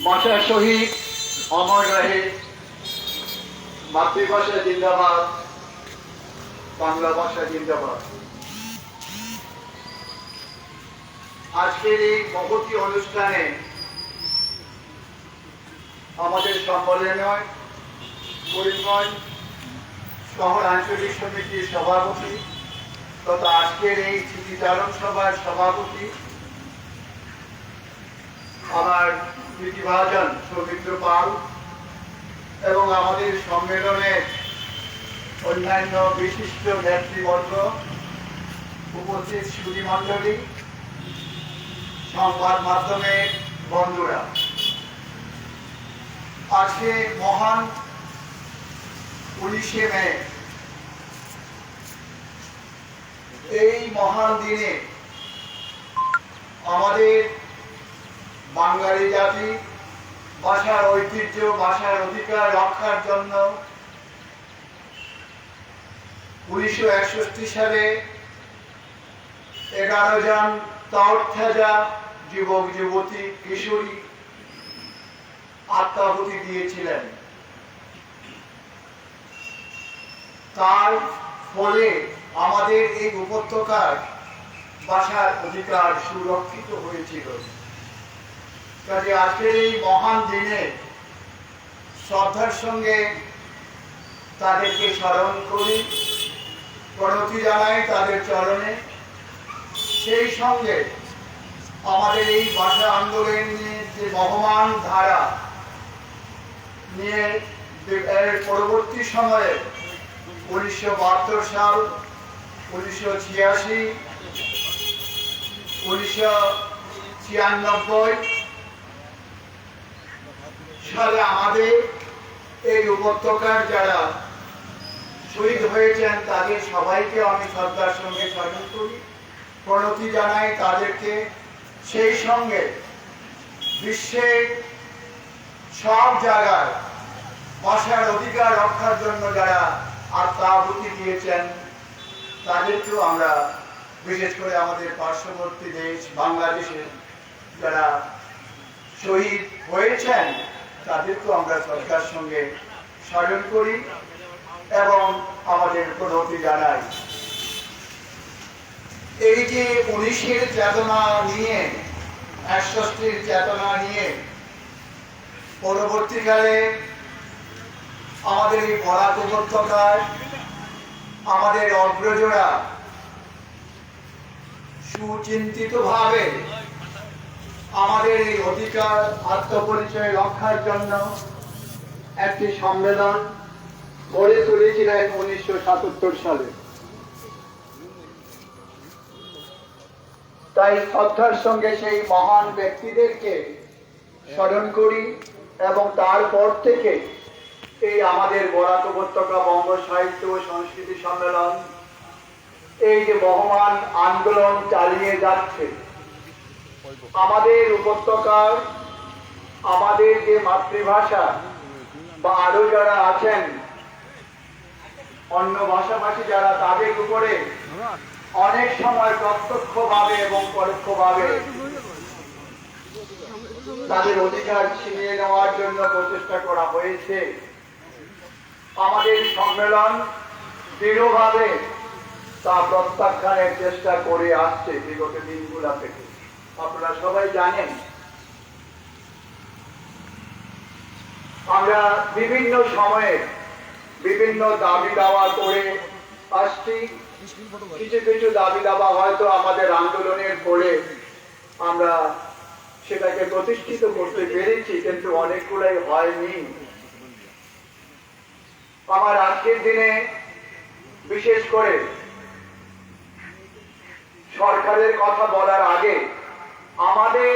ভাষা শহীদ অমর রহে, মাতৃভাষা জিন্দাবাদ, বাংলা ভাষা জিন্দাবাদ। আজকের এই মহতী অনুষ্ঠানে আমাদের সম্মেলনে করিমগঞ্জ শহর আঞ্চলিক সমিতির সভাপতি তথা আজকের এই স্মৃতিচারণ সভার সভাপতি আমার প্রীতিভাজন সৌমিত্র পাল এবং আমাদের সম্মেলনের অন্যান্য বিশিষ্ট নেতৃবর্গ, উপস্থিত সুধীমণ্ডলী, সংবাদ মাধ্যমের বন্ধুরা, আজকে মহান 19শে মে এই মহান দিনে আমাদের বাঙালি জাতি ভাষার ঐতিহ্য, ভাষার অধিকার রক্ষার জন্য 1961 সালে 11 জন তরতাজা যুবক যুবতী কিশোরী আত্মাহুতি দিয়েছিলেন। তার ফলে আমাদের এই উপত্যকার ভাষার অধিকার সুরক্ষিত হয়েছিল। কাজে আজকের এই মহান দিনে শ্রদ্ধার সঙ্গে তাদেরকে স্মরণ করি, প্রণতি জানাই তাদের চরণে। সেই সঙ্গে আমাদের এই ভাষা আন্দোলনের যে বহমান ধারা নিয়ে এর পরবর্তী সময়ে 1972 সাল, 1986, 1996 সালে আমাদের এই উপত্যকার যারা শহীদ হয়েছেন তাদের সবাইকে আমি শ্রদ্ধার সঙ্গে স্মরণ করি, প্রণতি জানাই তাদেরকে। সেই সঙ্গে বিশ্বের সব জায়গায় ভাষার অধিকার রক্ষার জন্য যারা আত্মাহুতি দিয়েছেন তাদেরকেও আমরা, বিশেষ করে আমাদের পার্শ্ববর্তী দেশ বাংলাদেশে যারা শহীদ হয়েছেন তাদেরকেও আমরা শ্রদ্ধার সঙ্গে স্মরণ করি এবং আমাদের প্রণতি জানাই। এই যে 19-এর চেতনা নিয়ে, 61-র চেতনা নিয়ে পরবর্তীকালে আমাদের এই বরাক উপত্যকায় আমাদের অগ্রজরা সুচিন্তিত ভাবে আমাদের এই অধিকার আত্মপরিচয় রক্ষার জন্য একটি সম্মেলন গড়ে তুলেছিলেন 1977 সালে। তাই শ্রদ্ধার সঙ্গে সেই মহান ব্যক্তিদেরকে স্মরণ করি এবং তারপর থেকে এই আমাদের বরাক উপত্যকা বঙ্গ সাহিত্য ও সংস্কৃতি সম্মেলন এই যে বহমান আন্দোলন চালিয়ে যাচ্ছে। আমাদের উপত্যকার আমাদের যে মাতৃভাষা বা আরো যারা আছেন অন্য ভাষাভাষী যারা, তাদের উপরে অনেক সময় প্রত্যক্ষভাবে এবং পরোক্ষভাবে তাদের অধিকার ছিনিয়ে নেওয়ার জন্য প্রচেষ্টা করা হয়েছে। আমাদের সম্মেলন দৃঢ়ভাবে তা প্রত্যাখ্যানের চেষ্টা করে আসছে বিগত দিনগুলা থেকে। আপনারা সবাই জানেন আমরা বিভিন্ন সময়ে বিভিন্ন দাবি দাওয়া করে আসছি। কিছু কিছু দাবি দাওয়া হয়তো আমাদের আন্দোলনের পরে আমরা সেটাকে প্রতিষ্ঠিত করতে পেরেছি, কিন্তু অনেকগুলাই হয়নি। আমার আজকের দিনে বিশেষ করে সরকারের কথা বলার আগে আমাদের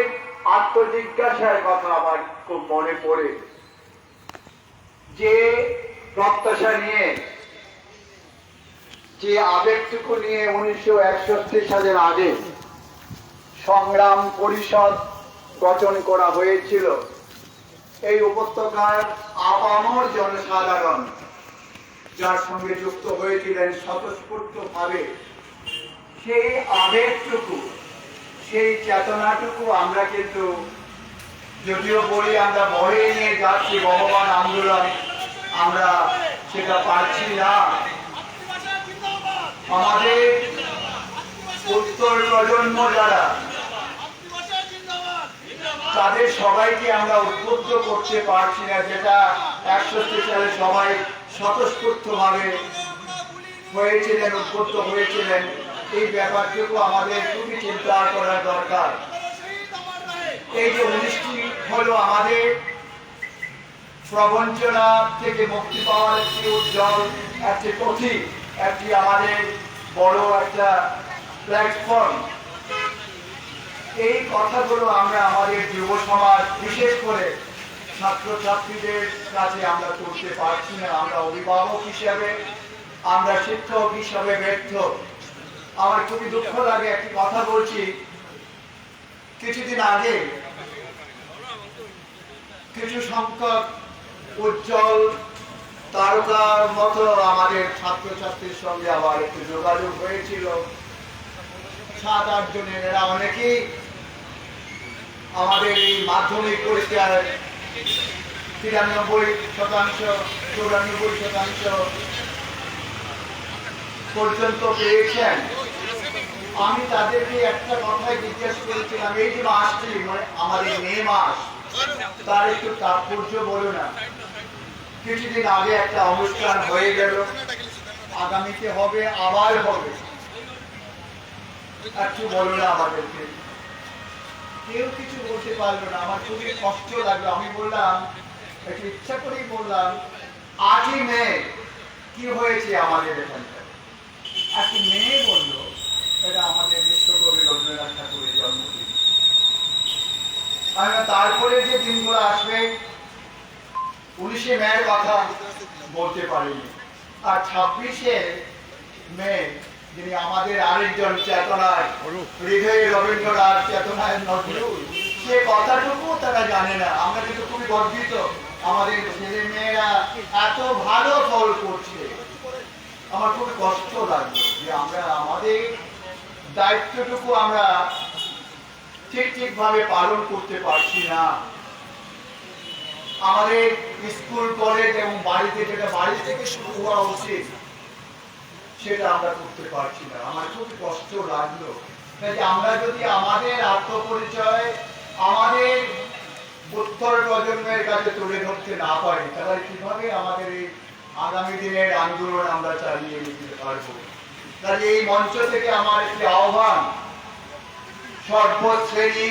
আত্মজিজ্ঞাসার কথা আমার খুব মনে পড়ে। যে প্রত্যাশা নিয়ে, যে আবেগটুকু নিয়ে 1961 সালের আগে সংগ্রাম পরিষদ গঠন করা হয়েছিল, এই উপত্যকার আপামর জনসাধারণ যার সঙ্গে যুক্ত হয়েছিলেন স্বতঃস্ফূর্তভাবে, সেই আবেগটুকু, সেই চেতনাটুকু আমরা কিন্তু যদিও বলি আমরা বয়ে নিয়ে যাচ্ছি ভগবান আন্দোলন, আমরা সেটা পারছি না। আমাদের উত্তর প্রজন্ম যারা, তাদের সবাইকে আমরা উদ্বুদ্ধ করতে পারছি না, যেটা 61 সালে সবাই স্বতঃস্ফূর্তভাবে হয়েছিলেন, উদ্বুদ্ধ হয়েছিলেন। এই ব্যাপারটুকু আমাদের খুবই চিন্তা করা দরকার। এই যে 19টি হলো আমাদের প্রবঞ্চনা থেকে মুক্তি পাওয়ার একটি উজ্জ্বল, একটি পথিক, একটি আমাদের বড় একটা প্ল্যাটফর্ম। এই কথাগুলো আমরা আমাদের যুব সমাজ, বিশেষ করে ছাত্রছাত্রীদের কাছে আমরা করতে পারছি না। আমরা অভিভাবক হিসাবে, আমরা শিক্ষক হিসাবে ব্যর্থ। আমার খুবই দুঃখ লাগে, একটি কথা বলছি। কিছুদিন আগে কিছু সংখ্যক উজ্জ্বল তারকার মতো আমাদের ছাত্রছাত্রীর সঙ্গে আবার একটু যোগাযোগ হয়েছিল। 7-8 জনের, এরা অনেকেই আমাদের এই মাধ্যমিক পরীক্ষার 93%, 94% পর্যন্ত পেয়েছেন। আমি তাদেরকে একটা কথাই জিজ্ঞেস করেছিলাম, এই যে মাসটি মানে আমাদের মে মাস, তার একটু তাৎপর্য বলো না। কিছুদিন আগে একটা অনুষ্ঠান হয়ে গেল, আগামীতে হবে, আবার হবে, একটু বলো না আমাদেরকে। কেউ কিছু বলতে পারলো না। আমার খুবই কষ্ট লাগলো। আমি বললাম, একটু ইচ্ছা করেই বললাম, 8ই মে কি হয়েছে আমাদের এখানটা? একটি মেয়ে বলল, এটা আমাদের বিশ্বকবি রবীন্দ্রনাথ ঠাকুরের জন্মদিন। তারপরে যে দিনগুলো আসবে, 19শে মের কথা বলতে পারিনি। আর 26শে মে, যিনি আমাদের আরেকজন চেতনায়, হৃদয়ে রবীন্দ্রনাথ, চেতনায় নজরুল, সে কথাটুকু তারা জানে না। আমরা কিন্তু খুবই গর্বিত, আমাদের ছেলে মেয়েরা এত ভালো ফল করছে। আমার খুব কষ্ট লাগলো যে আমরা আমাদের দায়িত্বটুকু আমরা ঠিকভাবে পালন করতে পারছি না। আমাদের স্কুল, কলেজ এবং বাড়িতে, যেটা বাড়ি থেকে শুরু হওয়া উচিত, সেটা আমরা করতে পারছি না। আমার খুব কষ্ট লাগলো। আমরা যদি আমাদের আত্মপরিচয় আমাদের উত্তর প্রজন্মের কাছে তুলে ধরতে না পারি, তাহলে কিভাবে আমাদের এই আগামী দিনের আন্দোলন আমরা চালিয়ে নিতে পারবো? তাহলে এই মঞ্চ থেকে আমার একটি আহ্বান, সর্বশ্রেণী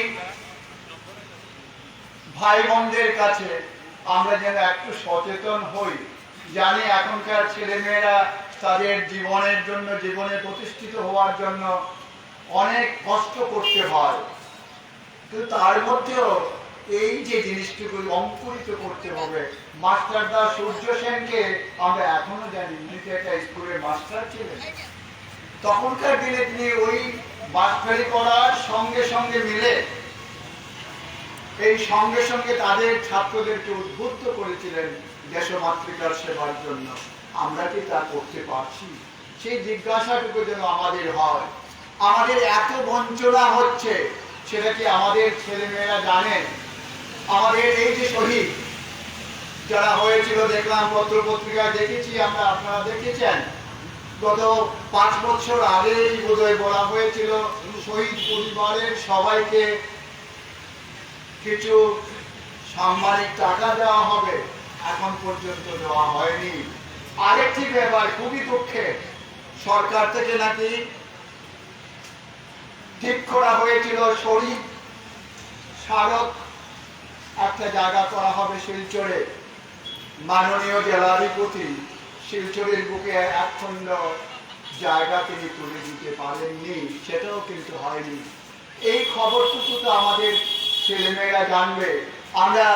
ভাই বোনদের কাছে আমরা যেন একটু সচেতন হই। জানি এখনকার ছেলেমেয়েরা তাদের জীবনের জন্য, জীবনে প্রতিষ্ঠিত হওয়ার জন্য অনেক কষ্ট করতে হয়, কিন্তু তার মধ্যেও এই যে জিনিসটুকু অঙ্কুরিত করতে হবে। মাস্টারদা সূর্য সেনকে আমরা এখনো জানি, উনি একটা স্কুলের মাস্টার ছিলেন। তখনকার দিনে তিনি ওই মাস্টারি করার সঙ্গে সঙ্গে মিলে এই সঙ্গে সঙ্গে তাদের ছাত্রদেরকে উদ্বুদ্ধ করেছিলেন দেশমাতৃকার সেবার জন্য। আমরা কি তা করতে পারছি? সেই জিজ্ঞাসাটুকু যেন আমাদের হয়। আমাদের এত বঞ্চনা হচ্ছে, সেটা কি আমাদের ছেলেমেয়েরা জানেন? আমাদের এই যে শহীদ যারা হয়েছিল, দেখলাম পত্র পত্রিকায় দেখেছি আমরা, আপনারা দেখেছেন, গত 5 বছর আগে বোধহয় বলা হয়েছিল শহীদ পরিবারের সবাইকে কিছু সাম্মানিক টাকা দেওয়া হবে, এখন পর্যন্ত দেওয়া হয়নি। আরেকটি ব্যাপার খুবই দুঃখের, সরকার থেকে নাকি ঠিক করা হয়েছিল শহীদ স্মারক একটা জায়গা করা হবে শিলচরে। মাননীয় জেলাধিপতি শিলচরের বুকে একখণ্ড জায়গা তিনি তুলে দিতে পারেননি, সেটাও কিন্তু হয়নি। এই খবরটুকু তো আমাদের ছেলেমেয়েরা জানবে। আমরা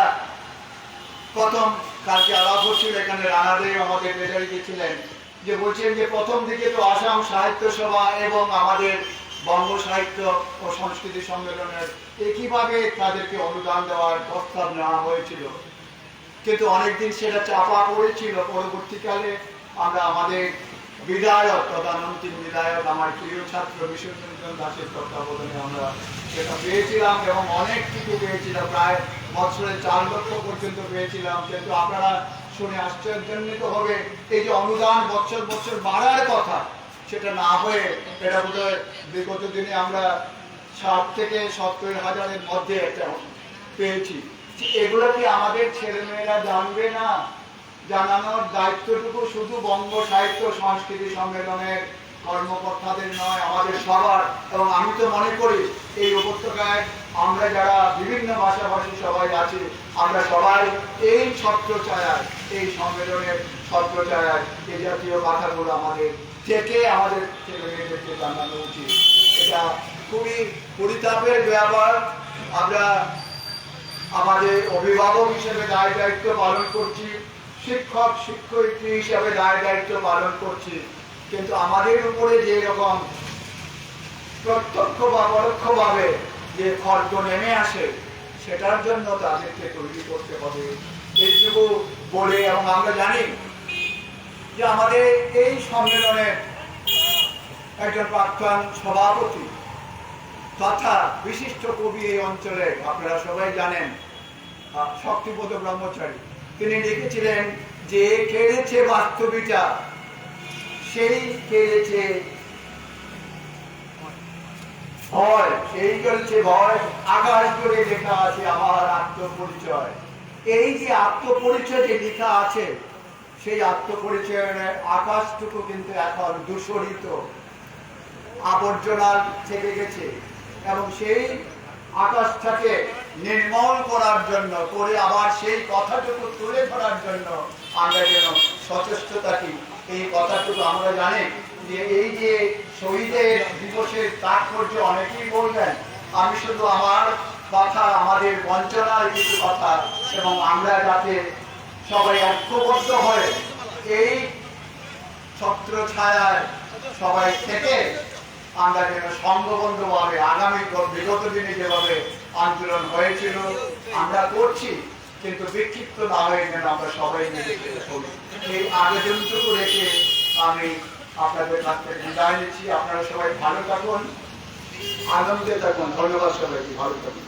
প্রথম কালকে আলাপ হচ্ছিল, এখানে রানাদেব আমাদের রেজাল্ট গেছিলেন, যে বলছেন যে প্রথম দিকে তো আসাম সাহিত্য সভা এবং আমাদের বঙ্গ সাহিত্য ও সংস্কৃতি সম্মেলনের একইভাবে তাদেরকে অনুদান দেওয়ার প্রস্তাব নেওয়া হয়েছিল, কিন্তু অনেকদিন সেটা চাপা পড়েছিল। পরবর্তীকালে আমরা আমাদের বিধায়ক, প্রধানমন্ত্রী বিধায়ক, আমার প্রিয় ছাত্র বিশ্বরঞ্জন দাসের তত্ত্বাবধানে আমরা সেটা পেয়েছিলাম এবং অনেক কিছু পেয়েছিলাম। প্রায় বছরে 4 লক্ষ পর্যন্ত পেয়েছিলাম, কিন্তু আপনারা শুনে আশ্চর্যান্বিত হবে এই যে অনুদান বছর বছর বাড়ার কথা, সেটা না হয়ে এটা বোধহয় বিগত দিনে আমরা 60 থেকে 70,000-এর মধ্যে একটা পেয়েছি। এগুলো কি আমাদের ছেলেমেয়েরা জানবে না? জানানোর দায়িত্বটুকু শুধু বঙ্গ সাহিত্য সংস্কৃতি সম্মেলনের কর্মকর্তাদের নয়, আমাদের সবার। এবং আমি তো মনে করি এই উপত্যকায় আমরা যারা বিভিন্ন ভাষাভাষী সবাই আছি, আমরা সবাই এই ছত্রছায়ায়, এই সম্মেলনের ছত্রছায়ায় এই জাতীয় কথাগুলো আমাদের থেকে আমাদের ছেলেমেয়েদেরকে জানানো উচিত। এটা খুবই পরিতাপের ব্যাপার। আমরা আমাদের অভিভাবক হিসেবে দায় দায়িত্ব পালন করছি, শিক্ষক শিক্ষয়িত্রী হিসেবে দায় দায়িত্ব পালন করছি, কিন্তু আমাদের উপরে যে রকম প্রত্যক্ষ বা পরোক্ষভাবে যে খর্গ নেমে আসে, সেটার জন্য তাদেরকে তৈরি করতে হবে এইটুকু বলে। এবং আমরা জানি যে আমাদের এই সম্মেলনের একজন প্রাক্তন সভাপতি তথা বিশিষ্ট কবি এই অঞ্চলে, আপনারা সবাই জানেন, শক্তিপদ ব্রহ্মচারী, তিনি লিখেছিলেন যে কেড়েছে বাস্তবিকতা, সেই কেড়েছে ভয়, সেই করেছে ভয়, আকাশ জুড়ে লেখা আছে আমার আত্মপরিচয়। এই যে আত্মপরিচয় যে লেখা আছে, সেই আত্মপরিচয়ের আকাশটুকু কিন্তু এখন দূষরিত, আবর্জনা থেকে গেছে। এবং সেই আকাশটাকে নির্মল করার জন্য, করে আবার সেই কথাটুকু তুলে ধরার জন্য আমরা যেন সচেষ্ট থাকি। এই কথাটুকু আমরা জানি যে এই যে শহীদের দিবসের তাৎপর্য অনেকেই বলবেন, আমি শুধু আমার কথা, আমাদের বঞ্চনার কিছু কথা, এবং আমরা যাতে সবাই ঐক্যবদ্ধ হয়ে এই ছত্রছায়ায় সবাই থেকে আমরা যেন সংঘবদ্ধভাবে আগামী বিগত দিনে যেভাবে আন্দোলন হয়েছিল আমরা করছি, কিন্তু বিক্ষিপ্ত না হয়ে যেন আমরা সবাই মিলে করি। এই আবেদনটুকু রেখে আমি আপনাদের কাছ থেকে বিদায় নিচ্ছি। আপনারা সবাই ভালো থাকুন, আনন্দে থাকুন। ধন্যবাদ সবাইকে, ভালো থাকুন।